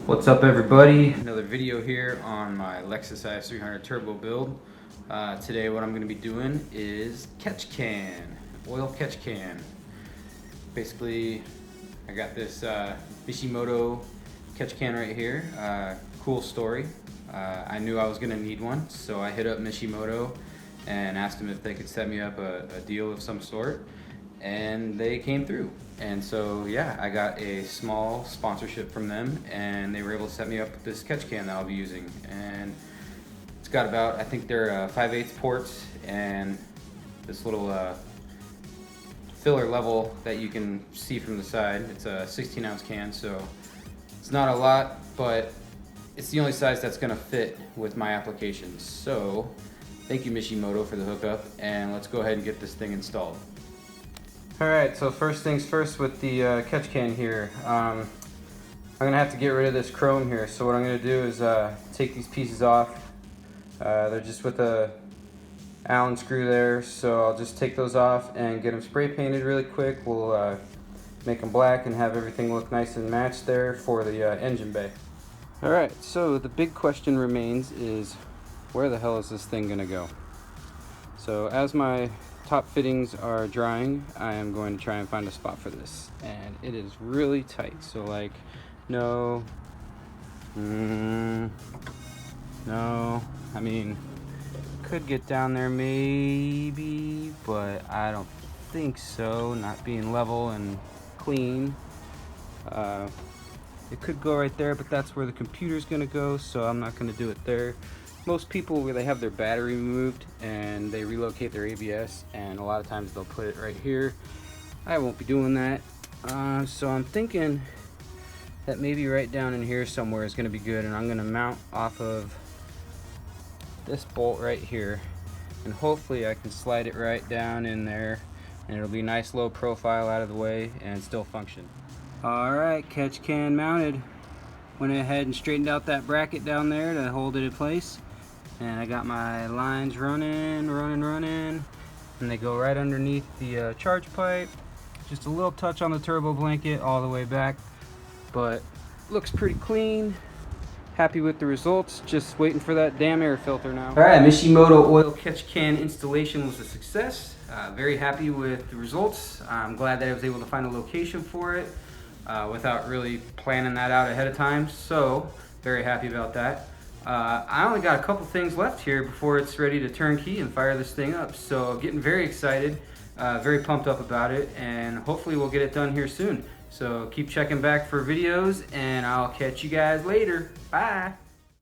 What's up everybody? Another video here on my Lexus IS300 turbo build. Today what I'm going to be doing is catch can, oil catch can. Basically I got this Mishimoto catch can right here. Cool story. I knew I was going to need one, so I hit up Mishimoto and asked them if they could set me up a deal of some sort, and they came through. And so yeah, I got a small sponsorship from them, and they were able to set me up with this catch can that I'll be using. And it's got about, I think they're 5/8 ports and this little filler level that you can see from the side. It's a 16-ounce can, so it's not a lot, but it's the only size that's gonna fit with my applications. So thank you Mishimoto for the hookup, and let's go ahead and get this thing installed. Alright, so first things first with the catch can here. I'm going to have to get rid of this chrome here, so what I'm going to do is take these pieces off. They're just with a Allen screw there, so I'll just take those off and get them spray painted really quick. We'll make them black and have everything look nice and matched there for the engine bay. Alright, so the big question remains is, where the hell is this thing going to go? So as my top fittings are drying, I am going to try and find a spot for this, and it is really tight. So like, no, I mean, could get down there maybe, but I don't think so, not being level and clean. It could go right there, but that's where the computer's gonna go, so I'm not gonna do it there. Most people, where they have their battery removed and they relocate their ABS, and a lot of times they'll put it right here. I won't be doing that. So I'm thinking that maybe right down in here somewhere is going to be good, and I'm going to mount off of this bolt right here, and hopefully I can slide it right down in there, and it'll be nice low profile out of the way and still function. Alright, catch can mounted. Went ahead and straightened out that bracket down there to hold it in place. And I got my lines running, and they go right underneath the charge pipe. Just a little touch on the turbo blanket all the way back, but looks pretty clean. Happy with the results, just waiting for that damn air filter now. Alright, Mishimoto oil catch can installation was a success. Very happy with the results. I'm glad that I was able to find a location for it without really planning that out ahead of time, so very happy about that. I only got a couple things left here before it's ready to turnkey and fire this thing up, so getting very excited, very pumped up about it, and hopefully we'll get it done here soon. So keep checking back for videos, and I'll catch you guys later. Bye!